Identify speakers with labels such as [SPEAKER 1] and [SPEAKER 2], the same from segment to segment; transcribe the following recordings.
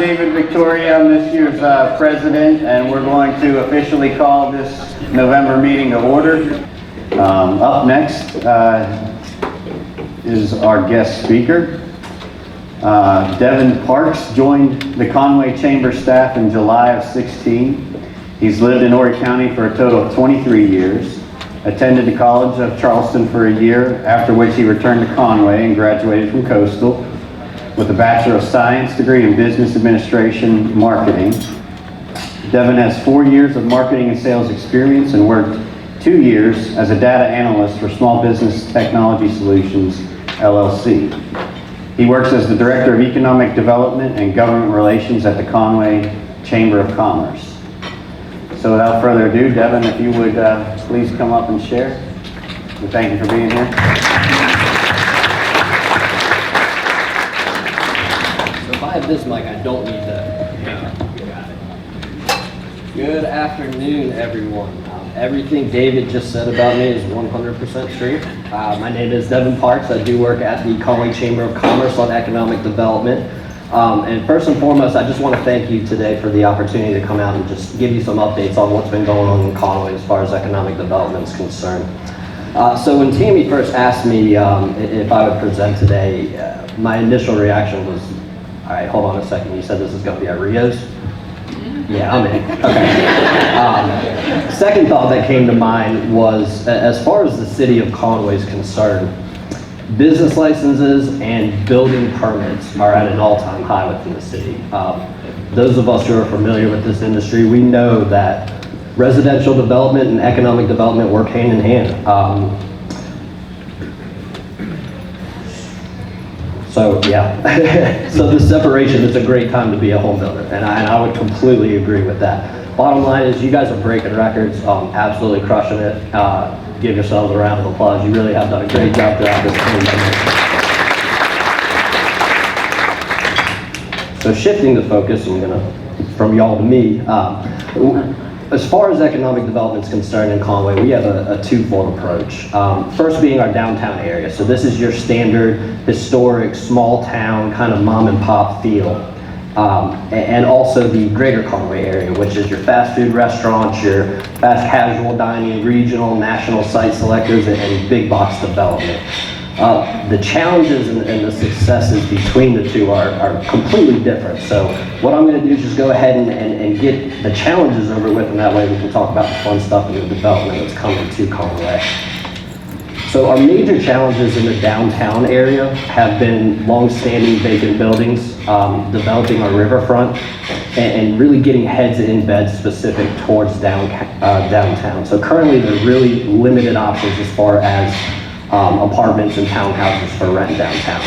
[SPEAKER 1] David Victoria. I'm this year's president, and we're going to officially call this November meeting to order. Up next is our guest speaker. Devin Parks joined the Conway Chamber staff in July of 16. He's lived in Horry County for a total of 23 years. Attended the College of Charleston for a year, after which he returned to Conway and graduated from Coastal with a Bachelor of Science degree in Business Administration Marketing. Devin has 4 years of marketing and sales experience and worked 2 years as a data analyst for Small Business Technology Solutions, LLC. He works as the Director of Economic Development and Government Relations at the Conway Chamber of Commerce. So without further ado, Devin, if you would please come up and share. We thank you for being here.
[SPEAKER 2] So if I have this mic, I don't need that. Got it. Good afternoon, everyone. Everything David just said about me is 100% true. My name is Devin Parks. I do work at the Conway Chamber of Commerce on economic development. And first and foremost, I just want to thank you today for the opportunity to come out and just give you some updates on what's been going on in Conway as far as economic development is concerned. So when Tammy first asked me if I would present today, my initial reaction was, all right, hold on a second, you said this is going to be at Rio's? Yeah, I'm in. Okay. Second thought that came to mind was, as far as the city of Conway is concerned, business licenses and building permits are at an all-time high within the city. Those of us who are familiar with this industry, we know that residential development and economic development work hand in hand. So yeah, so the separation is a great time to be a home builder, and I would completely agree with that. Bottom line is you guys are breaking records, absolutely crushing it. Give yourselves a round of applause. You really have done a great job throughout this pandemic. So shifting the focus, from y'all to me, as far as economic development is concerned in Conway, we have a twofold approach. First being our downtown area. So this is your standard, historic, small town, kind of mom and pop feel. And also the greater Conway area, which is your fast food restaurants, your fast casual dining, regional, national site selectors, and big box development. The challenges and the successes between the two are completely different. So what I'm going to do is just go ahead and get the challenges over with, and that way we can talk about the fun stuff and the development that's coming to Conway. So our major challenges in the downtown area have been long-standing vacant buildings, developing our riverfront, and really getting heads in bed specific towards downtown. So currently there are really limited options as far as apartments and townhouses for rent downtown.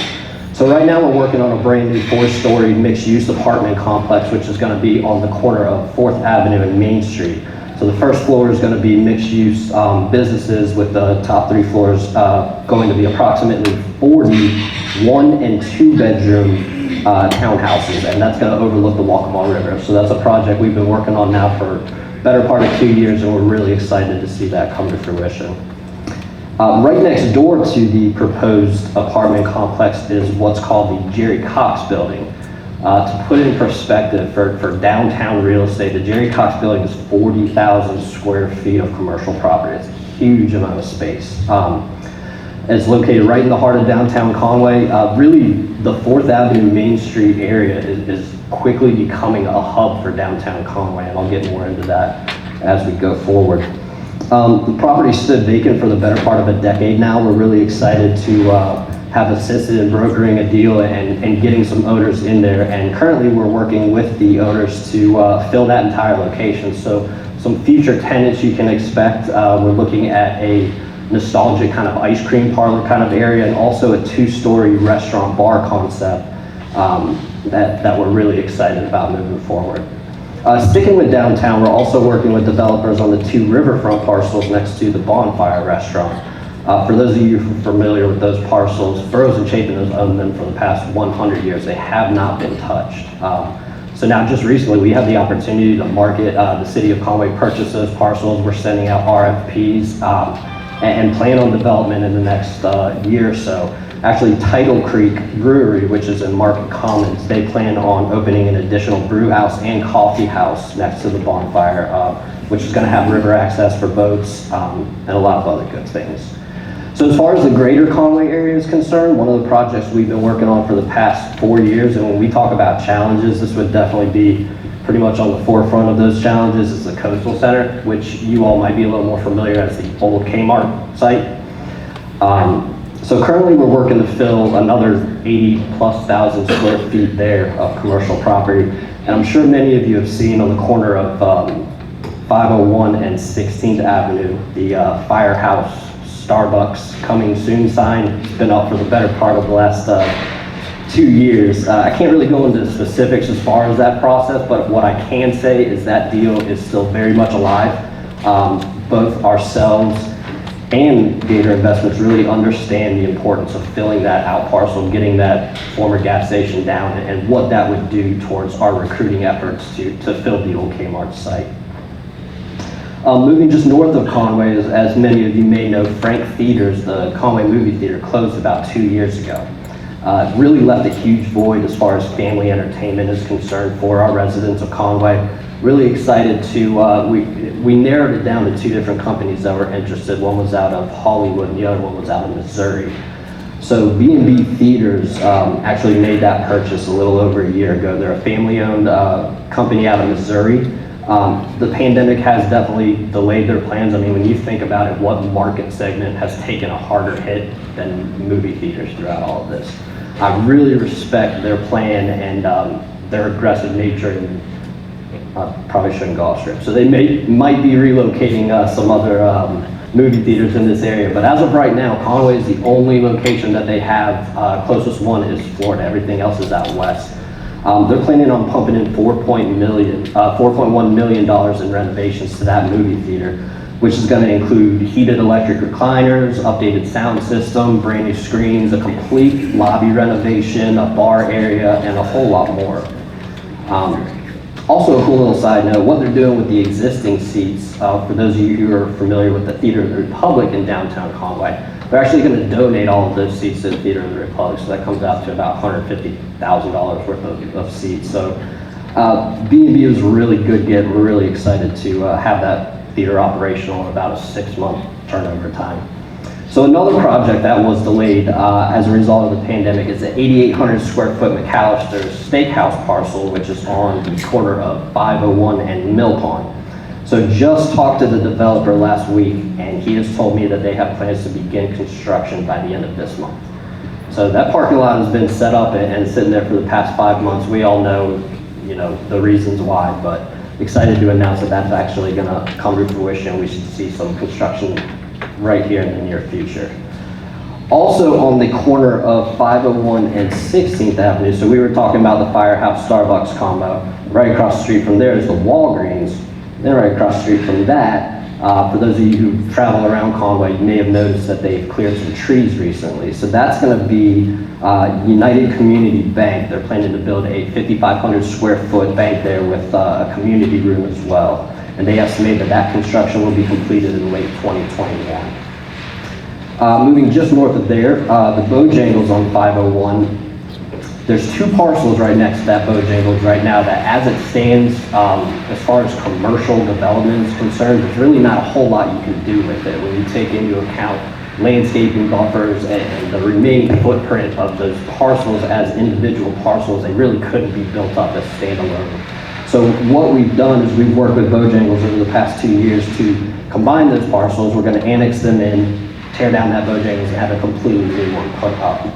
[SPEAKER 2] So right now we're working on a brand new 4-story mixed-use apartment complex, which is going to be on the corner of 4th Avenue and Main Street. So the first floor is going to be mixed-use businesses, with the top 3 floors going to be approximately 40 1- and 2-bedroom townhouses, and that's going to overlook the Waccamaw River. So that's a project we've been working on now for the better part of 2 years, and we're really excited to see that come to fruition. Right next door to the proposed apartment complex is what's called the Jerry Cox Building. To put it in perspective, for downtown real estate, the Jerry Cox Building is 40,000 square feet of commercial property. It's a huge amount of space. It's located right in the heart of downtown Conway. Really, the 4th Avenue Main Street area is quickly becoming a hub for downtown Conway, and I'll get more into that as we go forward. The property stood vacant for the better part of a decade now. We're really excited to have assisted in brokering a deal and getting some owners in there. And currently we're working with the owners to fill that entire location. So some future tenants you can expect. We're looking at a nostalgic kind of ice cream parlor kind of area, and also a 2-story restaurant bar concept that we're really excited about moving forward. Sticking with downtown, we're also working with developers on the 2 riverfront parcels next to the Bonfire Restaurant. For those of you who are familiar with those parcels, Burroughs and Chapin has owned them for the past 100 years. They have not been touched. So now just recently we have the opportunity to market. The city of Conway purchased those parcels. We're sending out RFPs and plan on development in the next year or so. Actually, Tidal Creek Brewery, which is in Market Commons, they plan on opening an additional brew house and coffee house next to the bonfire, which is going to have river access for boats and a lot of other good things. So as far as the greater Conway area is concerned, one of the projects we've been working on for the past 4 years, and when we talk about challenges, this would definitely be pretty much on the forefront of those challenges, is the Coastal Center, which you all might be a little more familiar as the old Kmart site. So currently we're working to fill another 80,000+ square feet there of commercial property. And I'm sure many of you have seen on the corner of 501 and 16th Avenue, the Firehouse Starbucks coming soon sign. It's been up for the better part of the last 2 years. I can't really go into specifics as far as that process, but what I can say is that deal is still very much alive. Both ourselves and Gator Investments really understand the importance of filling that out parcel, getting that former gas station down, and what that would do towards our recruiting efforts to fill the old Kmart site. Moving just north of Conway, as many of you may know, Frank Theaters, the Conway movie theater, closed about 2 years ago. It really left a huge void as far as family entertainment is concerned for our residents of Conway. Really excited to, we narrowed it down to 2 different companies that were interested. One was out of Hollywood and the other one was out of Missouri. So B&B Theaters actually made that purchase a little over a year ago. They're a family-owned company out of Missouri. The pandemic has definitely delayed their plans. I mean, when you think about it, what market segment has taken a harder hit than movie theaters throughout all of this? I really respect their plan and their aggressive nature, and probably shouldn't go off script. So they might be relocating some other movie theaters in this area, but as of right now, Conway is the only location that they have. Closest one is Florida. Everything else is out west. They're planning on pumping in $4.1 million in renovations to that movie theater, which is going to include heated electric recliners, updated sound system, brand new screens, a complete lobby renovation, a bar area, and a whole lot more. Also, a cool little side note, what they're doing with the existing seats, for those of you who are familiar with the Theater of the Republic in downtown Conway, they're actually going to donate all of those seats to the Theater of the Republic, so that comes out to about $150,000 worth of seats. So B&B is a really good get. We're really excited to have that theater operational in about a 6-month turnover time. So another project that was delayed as a result of the pandemic is the 8,800 square foot McAllister's Steakhouse parcel, which is on the corner of 501 and Mill Pond. So just talked to the developer last week, and he has told me that they have plans to begin construction by the end of this month. So that parking lot has been set up and sitting there for the past 5 months. We all know, the reasons why, but excited to announce that that's actually going to come to fruition. We should see some construction right here in the near future. Also on the corner of 501 and 16th Avenue, so we were talking about the Firehouse Starbucks combo. Right across the street from there is the Walgreens. Then right across the street from that, for those of you who travel around Conway, you may have noticed that they've cleared some trees recently. So that's going to be United Community Bank. They're planning to build a 5,500 square foot bank there with a community room as well. And they estimate that construction will be completed in late 2021. Moving just north of there, the Bojangles on 501. There's 2 parcels right next to that Bojangles right now that, as it stands, as far as commercial development is concerned, there's really not a whole lot you can do with it when you take into account landscaping buffers and the remaining footprint of those parcels as individual parcels. They really couldn't be built up as standalone. So what we've done is we've worked with Bojangles over the past 2 years to combine those parcels. We're going to annex them in, tear down that Bojangles, and have a completely new one put up.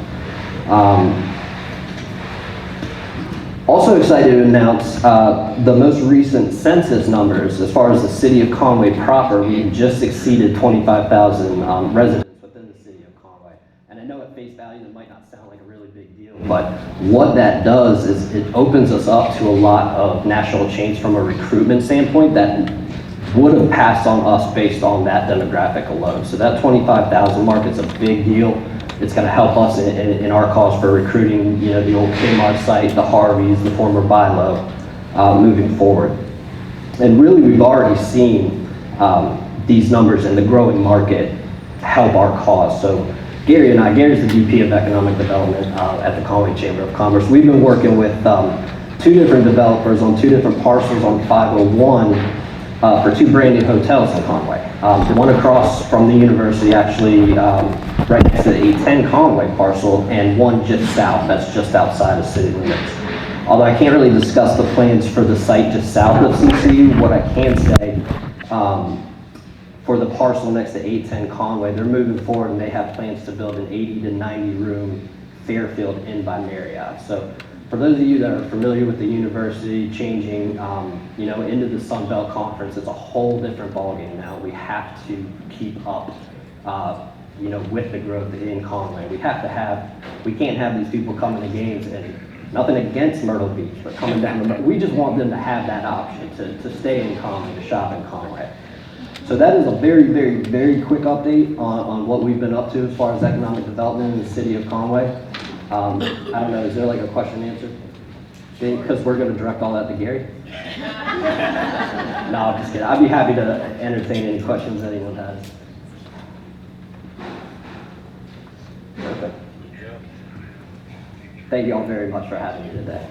[SPEAKER 2] Also excited to announce the most recent census numbers. As far as the city of Conway proper, we just exceeded 25,000 residents within the city of Conway. And I know at face value that might not sound like a really big deal, but what that does is it opens us up to a lot of national chains from a recruitment standpoint that would have passed on us based on that demographic alone. So that 25,000 mark is a big deal. It's going to help us in our cause for recruiting, the old Kmart site, the Harveys, the former Bilo, moving forward. And really, we've already seen these numbers in the growing market help our cause. So Gary's the VP of Economic Development at the Conway Chamber of Commerce. We've been working with two different developers on two different parcels on 501 for two brand new hotels in Conway. The one across from the university, actually right next to the 810 Conway parcel, and one just south, that's just outside of city limits. Although I can't really discuss the plans for the site just south of CCU, what I can say, for the parcel next to 810 Conway, they're moving forward and they have plans to build an 80 to 90 room Fairfield Inn by Marriott. So for those of you that are familiar with the university changing, into the Sun Belt Conference, it's a whole different ballgame now. We have to keep up, with the growth in Conway. We can't have these people coming to games, and nothing against Myrtle Beach, but coming down we just want them to have that option to stay in Conway, to shop in Conway. So that is a very, very, very quick update on what we've been up to as far as economic development in the city of Conway. I don't know, is there like a question and answer? Because we're going to direct all that to Gary? No, I'm just kidding. I'd be happy to entertain any questions anyone has. Perfect. Thank you all very much for having me today.